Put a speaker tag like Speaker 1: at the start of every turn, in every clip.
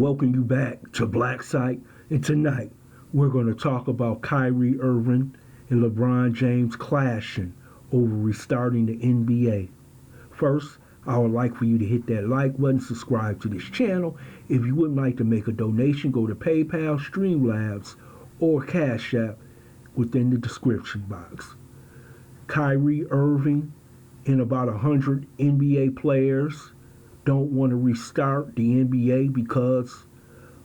Speaker 1: welcome you back to Black Site. And tonight, we're going to talk about Kyrie Irving and LeBron James clashing over restarting the NBA. First, I would like for you to hit that like button, subscribe to this channel. If you would like to make a donation, go to PayPal, Streamlabs, or Cash App within the description box. Kyrie Irving and about 100 NBA players don't want to restart the NBA because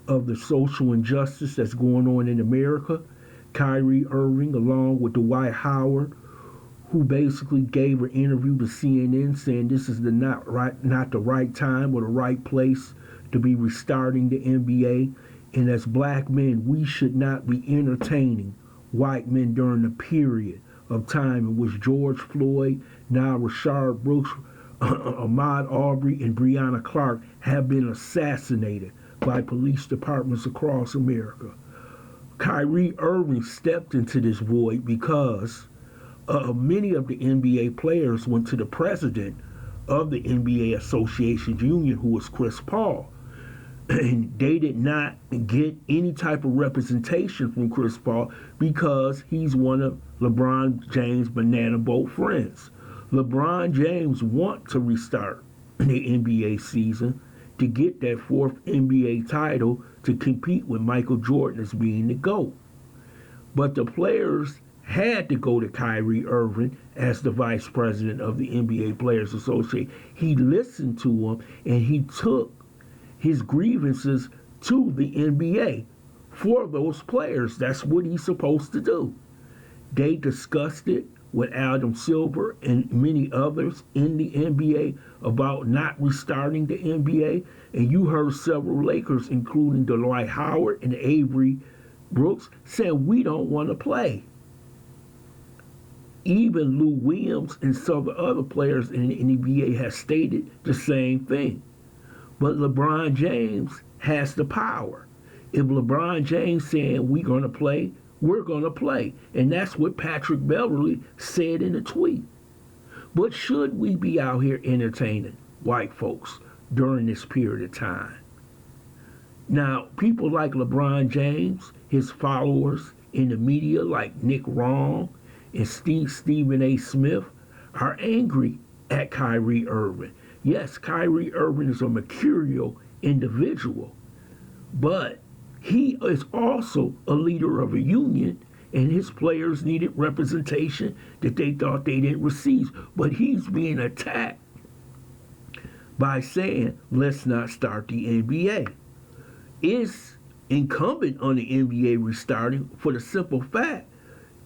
Speaker 1: of the social injustice that's going on in America. Kyrie Irving, along with Dwight Howard, who basically gave an interview to CNN saying this is not the right time or the right place to be restarting the NBA. And as black men, we should not be entertaining white men during the period of time in which George Floyd, now Rashard Brooks, Ahmaud Arbery, and Breonna Clark have been assassinated by police departments across America. Kyrie Irving stepped into this void because many of the NBA players went to the president of the NBA Associations Union, who was Chris Paul. And they did not get any type of representation from Chris Paul because he's one of LeBron James' banana boat friends. LeBron James wants to restart the NBA season to get that fourth NBA title to compete with Michael Jordan as being the GOAT. But the players had to go to Kyrie Irving as the vice president of the NBA Players Association. He listened to him and he took his grievances to the NBA for those players. That's what he's supposed to do. They discussed it with Adam Silver and many others in the NBA about not restarting the NBA. And you heard several Lakers, including Dwight Howard and Avery Brooks, saying we don't want to play. Even Lou Williams and some other players in the NBA have stated the same thing. But LeBron James has the power. If LeBron James saying we're going to play, we're going to play. And that's what Patrick Beverly said in a tweet. But should we be out here entertaining white folks during this period of time? Now, people like LeBron James, his followers in the media like Nick Wrong and Stephen A. Smith are angry at Kyrie Irving. Yes, Kyrie Irving is a mercurial individual, but he is also a leader of a union, and his players needed representation that they thought they didn't receive. But he's being attacked by saying, let's not start the NBA. It's incumbent on the NBA restarting for the simple fact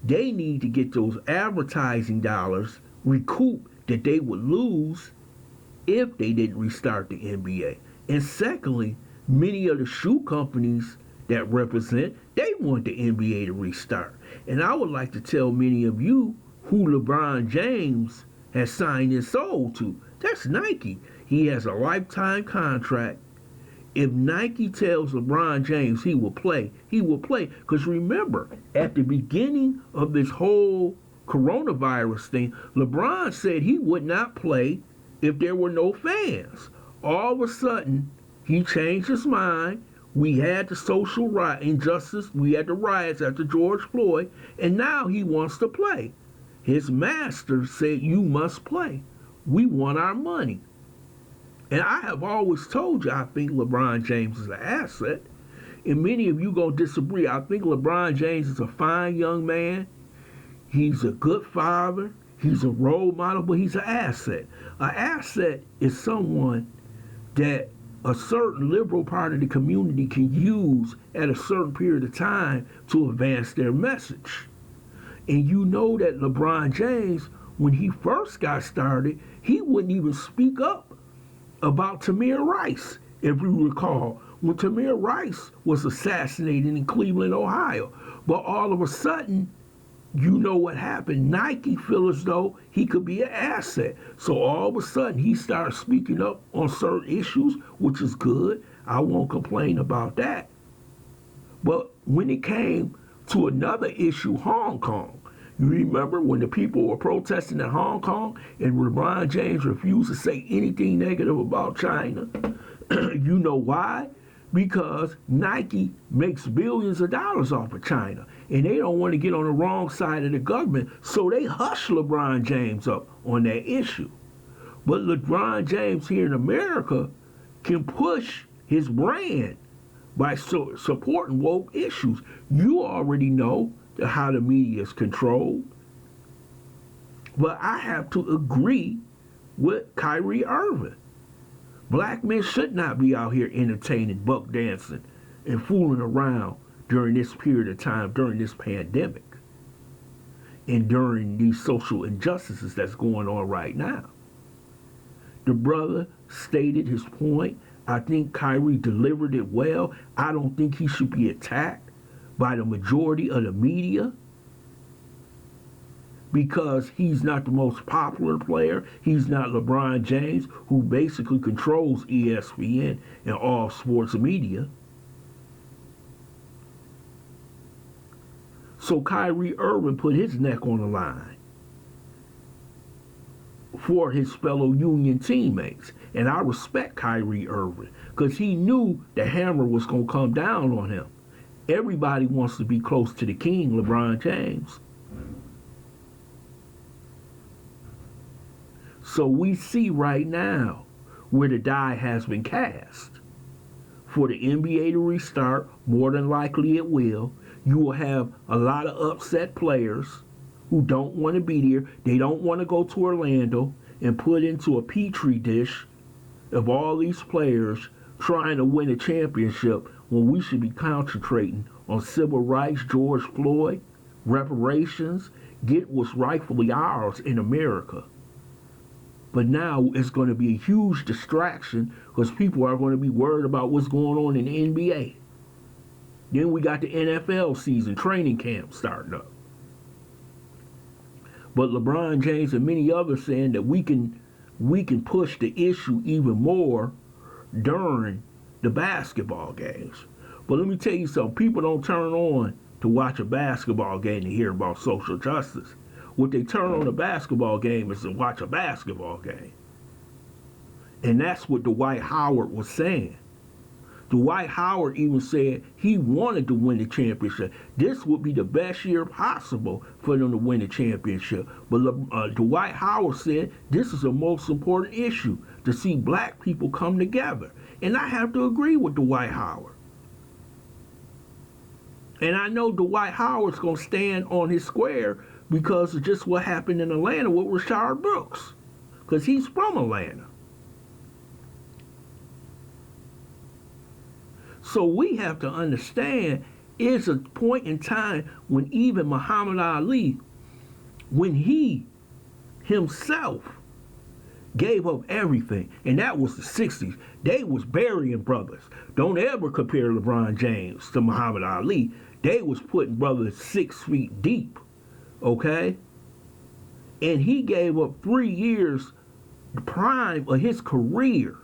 Speaker 1: they need to get those advertising dollars recouped that they would lose if they didn't restart the NBA. And secondly, many of the shoe companies that represent, they want the NBA to restart. And I would like to tell many of you who LeBron James has signed his soul to. That's Nike. He has a lifetime contract. If Nike tells LeBron James he will play, he will play. Because remember, at the beginning of this whole coronavirus thing, LeBron said he would not play if there were no fans. All of a sudden, he changed his mind. We had the social injustice. We had the riots after George Floyd. And now he wants to play. His master said, you must play. We want our money. And I have always told you I think LeBron James is an asset. And many of you going to disagree. I think LeBron James is a fine young man. He's a good father. He's a role model, but he's an asset. An asset is someone that a certain liberal part of the community can use at a certain period of time to advance their message. And you know that LeBron James, when he first got started, he wouldn't even speak up about Tamir Rice, if you recall, when Tamir Rice was assassinated in Cleveland, Ohio. But all of a sudden, you know what happened. Nike feel as though he could be an asset. So all of a sudden, he started speaking up on certain issues, which is good. I won't complain about that. But when it came to another issue, Hong Kong, you remember when the people were protesting in Hong Kong and LeBron James refused to say anything negative about China? You know why? because Nike makes billions of dollars off of China, and they don't want to get on the wrong side of the government, so they hush LeBron James up on that issue. But LeBron James here in America can push his brand by supporting woke issues. You already know how the media is controlled. But I have to agree with Kyrie Irving. Black men should not be out here entertaining, buck dancing, and fooling around during this period of time, during this pandemic, and during these social injustices that's going on right now. The brother stated his point. I think Kyrie delivered it well. I don't think he should be attacked by the majority of the media because he's not the most popular player. He's not LeBron James, who basically controls ESPN and all sports media. So Kyrie Irving put his neck on the line for his fellow Union teammates. And I respect Kyrie Irving because he knew the hammer was going to come down on him. Everybody wants to be close to the king, LeBron James. So we see right now where the die has been cast. For the NBA to restart, more than likely it will. You will have a lot of upset players who don't want to be there. They don't want to go to Orlando and put into a petri dish of all these players trying to win a championship when we should be concentrating on civil rights, George Floyd, reparations, get what's rightfully ours in America. But now it's going to be a huge distraction because people are going to be worried about what's going on in the NBA. Then we got the NFL season, training camp starting up. But LeBron James and many others saying that we can push the issue even more during the basketball games. But let me tell you something. People don't turn on to watch a basketball game to hear about social justice. What they turn on a basketball game is to watch a basketball game. And that's what Dwight Howard was saying. Dwight Howard even said he wanted to win the championship. This would be the best year possible for them to win the championship. But Dwight Howard said this is the most important issue, to see black people come together. And I have to agree with Dwight Howard. And I know Dwight Howard's going to stand on his square because of just what happened in Atlanta with Rashard Brooks. Because he's from Atlanta. So we have to understand it's a point in time when even Muhammad Ali, when he himself gave up everything, and that was the 60s, they was burying brothers. Don't ever compare LeBron James to Muhammad Ali. They was putting brothers 6 feet deep, okay? And he gave up 3 years, the prime of his career,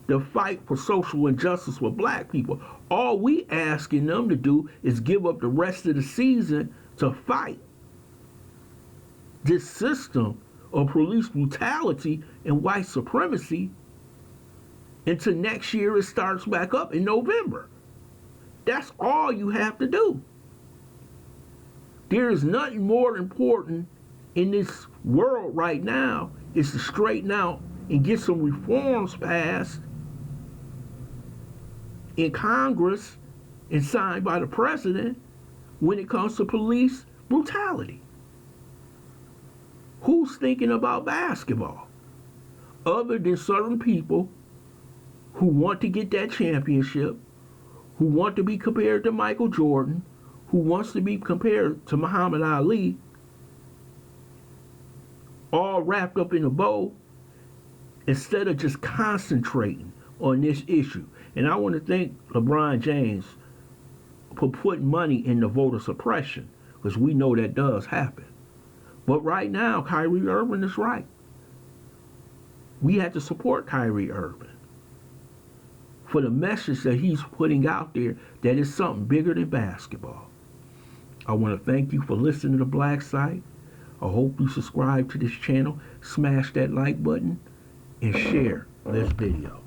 Speaker 1: to fight for social injustice with black people. All we asking them to do is give up the rest of the season to fight this system of police brutality and white supremacy until next year it starts back up in November. That's all you have to do. There is nothing more important in this world right now is to straighten out and get some reforms passed in Congress and signed by the president when it comes to police brutality. Who's thinking about basketball other than certain people who want to get that championship, who want to be compared to Michael Jordan, who wants to be compared to Muhammad Ali, all wrapped up in a bow, instead of just concentrating on this issue. And I want to thank LeBron James for putting money into voter suppression, because we know that does happen. But right now, Kyrie Irving is right. We have to support Kyrie Irving for the message that he's putting out there that is something bigger than basketball. I want to thank you for listening to Black Site. I hope you subscribe to this channel, smash that like button, and share this video.